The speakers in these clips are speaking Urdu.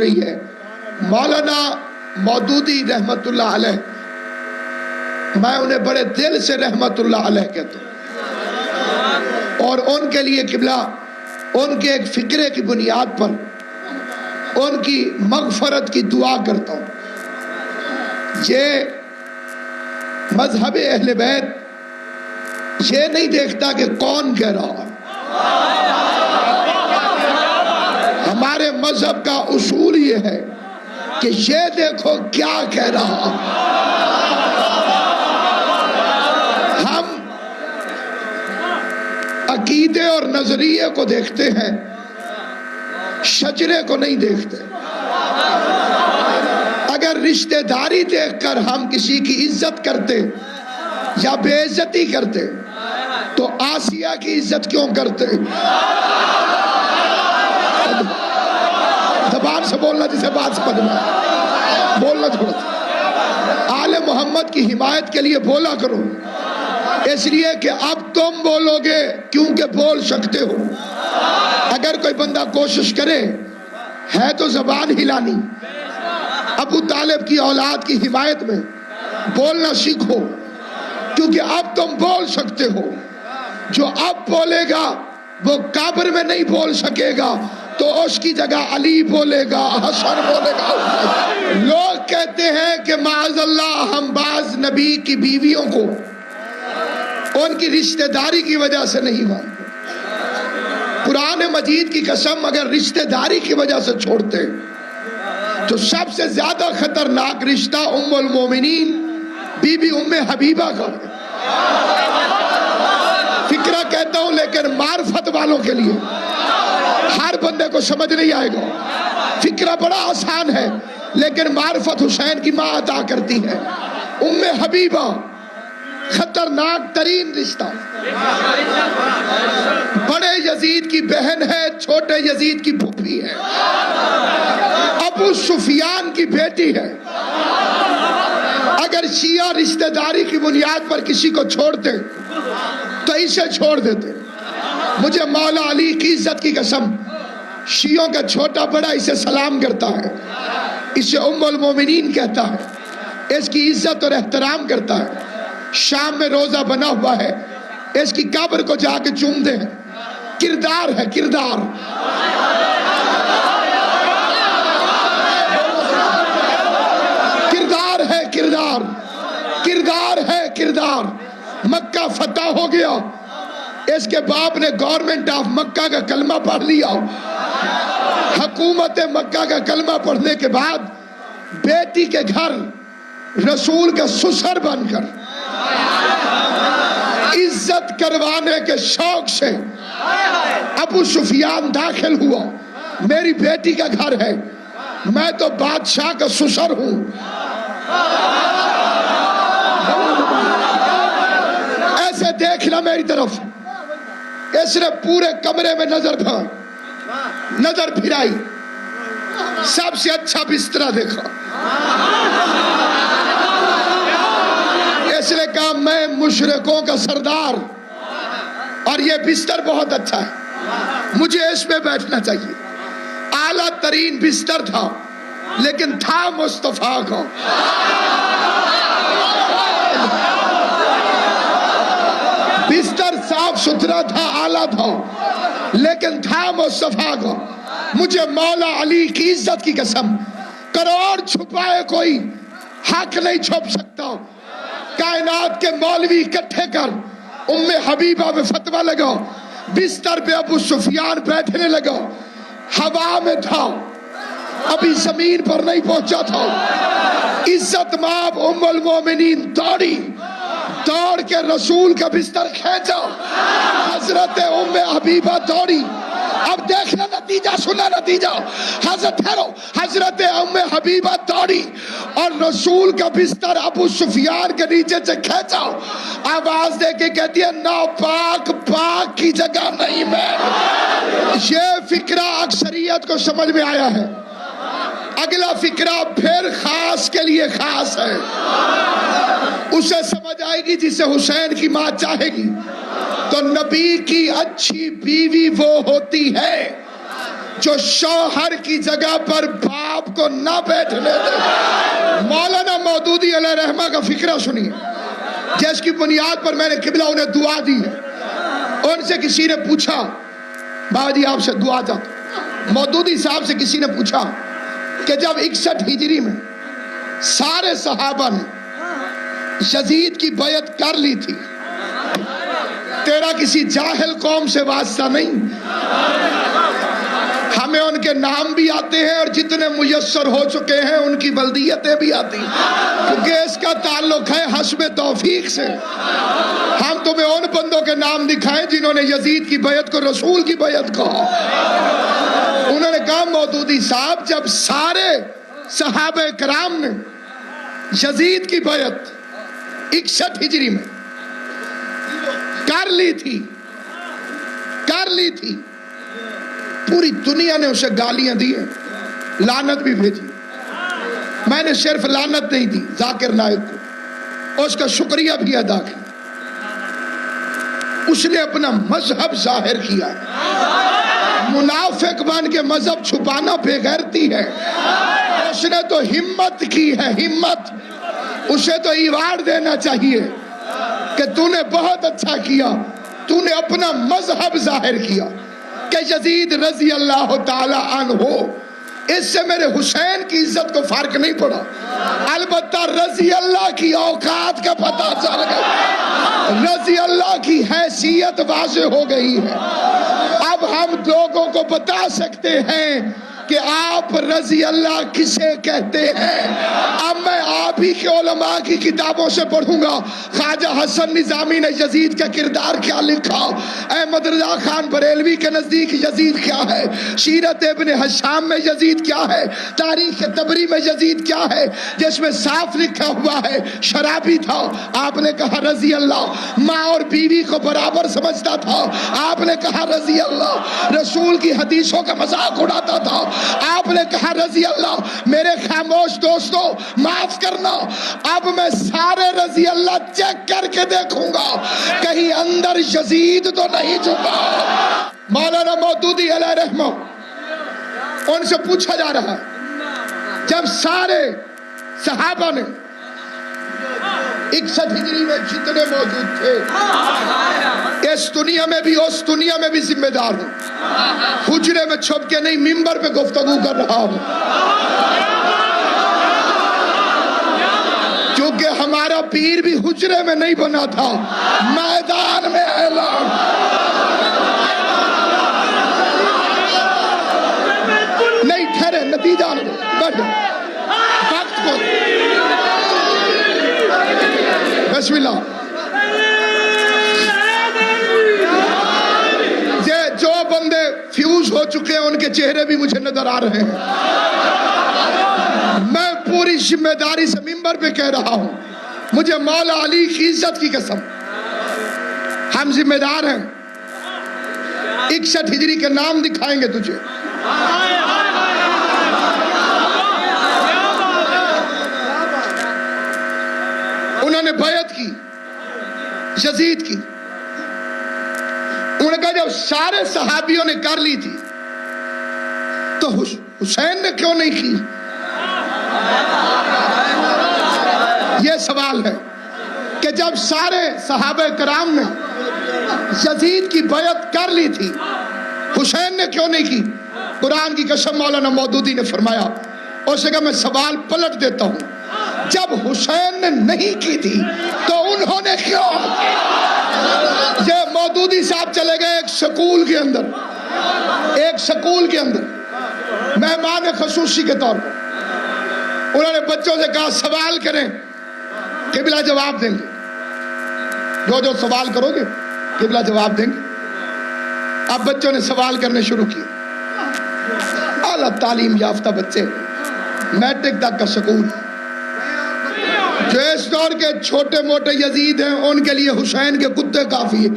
رہی ہے مولانا مودودی رحمت اللہ علیہ، میں انہیں بڑے دل سے رحمت اللہ علیہ کہتا ہوں، اور ان کے لیے قبلہ ان کے ایک فکرے کی بنیاد پر ان کی مغفرت کی دعا کرتا ہوں۔ یہ مذہب اہل بیت یہ نہیں دیکھتا کہ کون کہہ رہا ہے، ہمارے مذہب کا اصول یہ ہے کہ یہ دیکھو کیا کہہ رہا ہے۔ ہم عقیدے اور نظریے کو دیکھتے ہیں، شجرے کو نہیں دیکھتے۔ اگر رشتہ داری دیکھ کر ہم کسی کی عزت کرتے یا بے عزتی کرتے تو آسیہ کی عزت کیوں کرتے؟ زبان سے بولنا جسے بات سمجھ میں بولنا تھوڑا سا آل محمد کی حمایت کے لیے بولا کرو، اس لیے کہ اب تم بولو گے کیونکہ بول سکتے ہو۔ اگر کوئی بندہ کوشش کرے ہے تو زبان ہلانی، ابو طالب کی اولاد کی حمایت میں بولنا سیکھو، کیونکہ اب تم بول سکتے ہو۔ جو اب بولے گا وہ قبر میں نہیں بول سکے گا، تو اس کی جگہ علی بولے گا، حسن بولے گا۔ لوگ کہتے ہیں کہ معاذ اللہ ہم بعض نبی کی بیویوں کو ان کی رشتہ داری کی وجہ سے نہیں مانتے۔ قرآن مجید کی قسم اگر رشتہ داری کی وجہ سے چھوڑتے تو سب سے زیادہ خطرناک رشتہ ام المومنین بی بی ام حبیبہ کا ہے۔ فکرہ کہتا ہوں لیکن معرفت والوں کے لیے، ہر بندے کو سمجھ نہیں آئے گا۔ فکرہ بڑا آسان ہے لیکن معرفت حسین کی ماں عطا کرتی ہے۔ ام حبیبہ خطرناک ترین رشتہ، بڑے یزید کی بہن ہے، چھوٹے یزید کی پھوپھی ہے، ابو سفیان کی بیٹی ہے۔ اگر شیعہ رشتہ داری کی بنیاد پر کسی کو چھوڑتے تو اسے چھوڑ دیتے۔ مجھے مولا علی کی عزت کی قسم، شیعوں کا چھوٹا بڑا اسے سلام کرتا ہے، اسے ام المومنین کہتا ہے، اس کی عزت اور احترام کرتا ہے۔ شام میں روزہ بنا ہوا ہے، اس کی قبر کو جا کے چوم دے۔ کردار ہے، کردار۔ کردار ہے، کردار۔ کردار ہے، کردار۔ مکہ فتح ہو گیا، اس کے باپ نے گورنمنٹ آف مکہ کا کلمہ پڑھ لیا۔ حکومت مکہ کا کلمہ پڑھنے کے بعد بیٹی کے گھر رسول کا سسر بن کر عزت کروانے کے شوق سے ابو سفیان داخل ہوا۔ میری بیٹی کا گھر ہے، میں تو بادشاہ کا سسر ہوں۔ ایسے دیکھنا میری طرف۔ اس نے پورے کمرے میں نظر پھرائی، سب سے اچھا بستر دیکھا۔ اس نے کہا میں مشرکوں کا سردار اور یہ بستر بہت اچھا ہے، مجھے اس پہ بیٹھنا چاہیے۔ اعلیٰ ترین بستر تھا لیکن تھا مصطفیٰ کا۔ بستر صاف ستھرا تھا، اعلیٰ تھا، لیکن تھا مصطفیٰ کا۔ مجھے مولا علی کی عزت کی قسم، کروڑ چھپائے کوئی حق نہیں چھپ سکتا۔ کائنات کے مولوی اکٹھے کر ام حبیبہ میں فتویٰ لگا، بستر پہ ابو سفیان بیٹھنے لگا، ہوا میں تھا، ابھی زمین پر نہیں پہنچا تھا۔ عزت مآب ام المومنین دوڑی، دوڑ کے رسول کا بستر کھینچا۔ حضرت ام حبیبہ دوڑی۔ اب دیکھنا نتیجہ، سنا نتیجہ۔ حضرت ام حبیبہ دوڑی اور رسول کا بستر ابو سفیان کے نیچے سے کھینچا۔ آواز دے کے کہتی ہے ناپاک پاک کی جگہ نہیں میں۔ یہ فکرہ اکثریت کو سمجھ میں آیا ہے۔ اگلا فکرہ پھر خاص کے لیے خاص ہے، اسے سمجھ آئے گی جسے حسین کی ماں چاہے گی۔ تو نبی کی اچھی بیوی وہ ہوتی ہے جو شوہر کی جگہ پر باپ کو نہ بیٹھنے دے. مولانا مودودی علیہ رحمہ کا فکرہ سنیے، جس کی بنیاد پر میں نے قبلہ انہیں دعا دی ہے. ان سے کسی نے پوچھا، بابا جی آپ سے دعا چاہتا. مودودی صاحب سے کسی نے پوچھا کہ جب 61 ہجری میں سارے صحابہ نے یزید کی بیعت کر لی تھی، تیرا کسی جاہل قوم سے واسطہ نہیں؟ ہمیں ان کے نام بھی آتے ہیں اور جتنے میسر ہو چکے ہیں ان کی بلدیتیں بھی آتی ہیں، کیونکہ اس کا تعلق ہے حسب توفیق سے. ہم تمہیں ان بندوں کے نام دکھائیں جنہوں نے یزید کی بیعت کو رسول کی بیعت کہا. انہوں نے کہا مودودی صاحب جب سارے صحابہ کرام نے یزید کی بیعت 61 ہجری میں کر لی تھی، پوری دنیا نے اسے گالیاں دی ہیں، لعنت بھی بھیجی. میں نے صرف لعنت نہیں دی ذاکر نائک کو، اس کا شکریہ بھی ادا کیا. اس نے اپنا مذہب ظاہر کیا ہے. منافق بن کے مذہب چھپانا بے غیرتی ہے. اس نے تو ہمت کی ہے، ہمت. اسے تو ایوارڈ دینا چاہیے کہ تو نے بہت اچھا کیا، تو نے اپنا مذہب ظاہر کیا کہ یزید رضی اللہ تعالی عنہ. اس سے میرے حسین کی عزت کو فرق نہیں پڑا، البتہ رضی اللہ کی اوقات کا پتہ چل گیا، رضی اللہ کی حیثیت واضح ہو گئی ہے. اب ہم لوگوں کو بتا سکتے ہیں کہ آپ رضی اللہ کسے کہتے ہیں. اب میں آپ ہی کے علماء کی کتابوں سے پڑھوں گا. خواجہ حسن نظامی نے یزید کا کردار کیا لکھا، احمد رضا خان بریلوی کے نزدیک یزید کیا ہے، سیرت ابن حشام میں یزید کیا ہے، تاریخ طبری میں یزید کیا ہے، جس میں صاف لکھا ہوا ہے شرابی تھا. آپ نے کہا رضی اللہ. ماں اور بیوی کو برابر سمجھتا تھا. آپ نے کہا رضی اللہ. رسول کی حدیثوں کا مذاق اڑاتا تھا. آپ نے کہا رضی اللہ. میرے خاموش دوستو معاف کرنا، اب میں سارے رضی اللہ چیک کر کے دیکھوں گا کہیں اندر یزید تو نہیں چھپا. مولانا مودودی علیہ رحمہ ان سے پوچھا جا رہا ہے جب سارے صحابہ نے 61 ہجری میں جتنے موجود تھے، اس دنیا میں بھی اس دنیا میں بھی ذمہ دار ہوں. حجرے میں چھپ کے نہیں، منبر پہ گفتگو کر رہا ہوں، کیونکہ ہمارا پیر بھی حجرے میں نہیں بنا تھا، میدان میں اعلان. نہیں ٹھہرے، نتیجہ وقت کو بسم اللہ. جو بندے فیوز ہو چکے ہیں ان کے چہرے بھی مجھے نظر آ رہے ہیں. میں پوری ذمہ داری سے منبر پہ کہہ رہا ہوں، مجھے مولا علی کی عزت کی قسم، ہم ذمہ دار ہیں. 61 ہجری کے نام دکھائیں گے تجھے. انہوں نے بیعت کی یزید کی. انہوں نے کہا جب سارے صحابیوں نے کر لی تھی تو حسین نے کیوں نہیں کی؟ یہ سوال ہے کہ جب سارے صحابہ کرام نے یزید کی بیعت کر لی تھی، حسین نے کیوں نہیں کی؟ قرآن کی قسم مولانا مودودی نے فرمایا، اسے کہا میں سوال پلٹ دیتا ہوں، جب حسین نے نہیں کی تھی تو انہوں نے کیوں؟ یہ مودودی صاحب چلے گئے ایک سکول کے اندر مہمان خصوصی کے طور پر. انہوں نے بچوں سے کہا سوال کریں، قبلہ جواب دیں گے. جو سوال کرو گے قبلہ جواب دیں گے. اب بچوں نے سوال کرنے شروع کیے. اعلیٰ تعلیم یافتہ بچے، میٹرک تک کا سکول. جو اس دور کے چھوٹے موٹے یزید ہیں ان کے لیے حسین کے کتے کافی ہیں.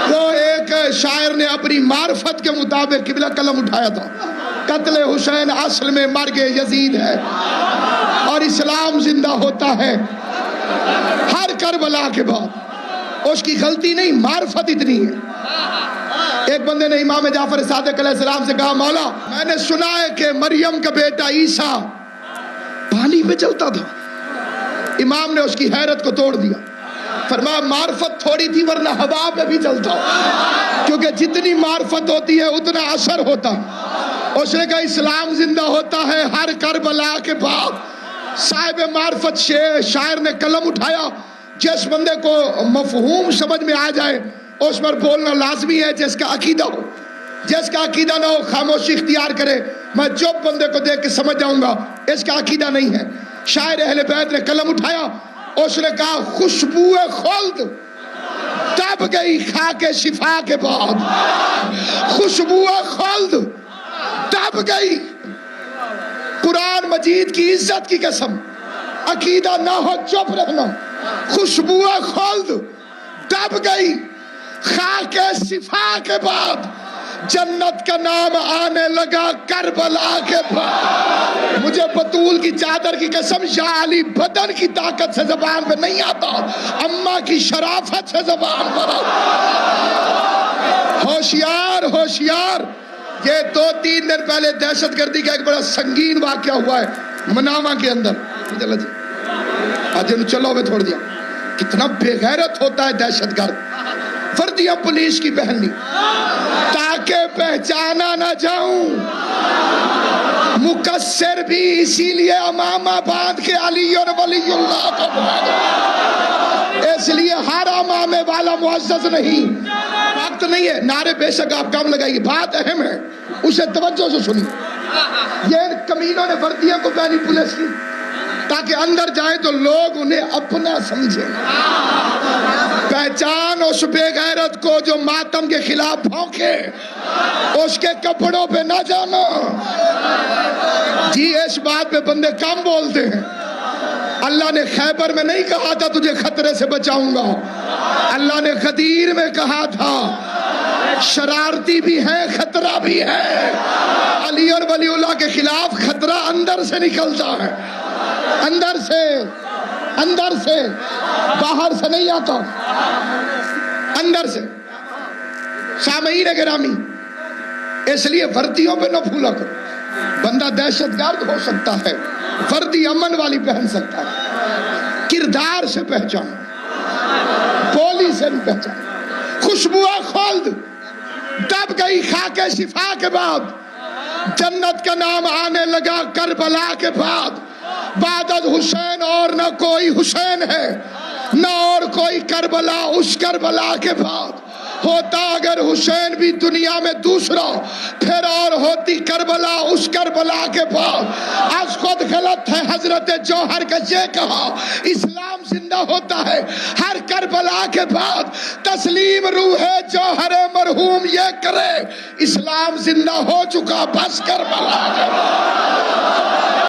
تو ایک شاعر نے اپنی معرفت کے مطابق قبلہ قلم اٹھایا تھا، قتل حسین اصل میں مرگ یزید ہے اور اسلام زندہ ہوتا ہے ہر کربلا کے بعد. اس کی غلطی نہیں، معرفت اتنی ہے۔ ایک بندے نے امام جعفر صادق علیہ السلام سے کہا مولا میں نے سنا ہے کہ مریم کا بیٹا عیسیٰ پانی پہ چلتا تھا۔ امام نے اس کی حیرت کو توڑ دیا، فرمایا معرفت تھوڑی تھی ورنہ ہوا پہ بھی چلتا، کیونکہ جتنی معرفت ہوتی ہے اتنا اثر ہوتا۔ اس نے کہا اسلام زندہ ہوتا ہے ہر کربلا کے بعد۔ صاحب معرفت شاعر نے قلم اٹھایا، جس بندے کو مفہوم سمجھ میں آ جائے اس پر بولنا لازمی ہے، جس کا عقیدہ ہو۔ جس کا عقیدہ نہ ہو خاموشی اختیار کرے، میں جو بندے کو دیکھ کے سمجھ جاؤں گا اس کا عقیدہ نہیں ہے۔ شاعر اہل بیت نے قلم اٹھایا، اس نے کہا خوشبو خلد دب گئی خاک شفا کے بعد، خوشبو خلد دب گئی۔ قرآن مجید کی عزت کی قسم، عقیدہ نہ ہو چپ رہنا، خوشبو خلد دب گئی خاک شفا کے بعد، جنت کا نام آنے لگا کربلا کے بعد۔ مجھے بطول کی چادر کی قسم یا علی بدن کی طاقت سے زبان پہ نہیں آتا، اماں کی شرافت سے زبان پر آتا۔ ہوشیار ہوشیار، یہ 2-3 دن پہلے دہشت گردی کا ایک بڑا سنگین واقعہ ہوا ہے منامہ کے اندر۔ چلو جی آج چلو میں چھوڑ دیا۔ کتنا بے غیرت ہوتا ہے دہشت گرد، وردیاں پولیس کی پہننی تاکہ پہچانا نہ جاؤں، مقصر بھی اسی لیے امامہ باندھ کے علی اور ولی اللہ کو باندھ، اس لیے ہر امامے والا معزز نہیں۔ وقت نہیں ہے، نعرے بے شک آپ کام لگائیے، بات اہم ہے، اسے توجہ سے سنیے۔ یہ کمینوں نے وردیاں کو پہنی پولیس کی تاکہ اندر جائیں تو لوگ انہیں اپنا سمجھیں۔ پہچان اس بے غیرت کو جو ماتم کے خلاف بھونکے، اس کے کپڑوں پہ نہ جانا۔ جی اس بات پہ بندے کم بولتے ہیں۔ اللہ نے خیبر میں نہیں کہا تھا تجھے خطرے سے بچاؤں گا، اللہ نے غدیر میں کہا تھا شرارتی بھی ہے خطرہ بھی ہے۔ علی اور ولی اللہ کے خلاف خطرہ اندر سے نکلتا ہے، اندر سے باہر سے نہیں آتا، اندر سے۔ سامعین گرامی، اس لیے وردیوں پہ نہ پھولا کرو۔ بندہ دہشت گرد ہو سکتا ہے، وردی امن والی پہن سکتا ہے، کردار سے پہچان، بولی سے بھی پہچان۔ خوشبو خلد دب گئی خاک شفا کے بعد، جنت کا نام آنے لگا کربلا کے بعد۔ بعد از حسین اور نہ کوئی حسین ہے، نہ اور کوئی کربلا اس کربلا کے بعد۔ ہوتا اگر حسین بھی دنیا میں دوسرا، پھر اور ہوتی کربلا اس کربلا کے بعد۔ آج خود غلط ہے حضرت جوہر کا یہ کہا اسلام زندہ ہوتا ہے ہر کربلا کے بعد۔ تسلیم روح جوہر مرحوم یہ کرے، اسلام زندہ ہو چکا بس کربلا کے بعد۔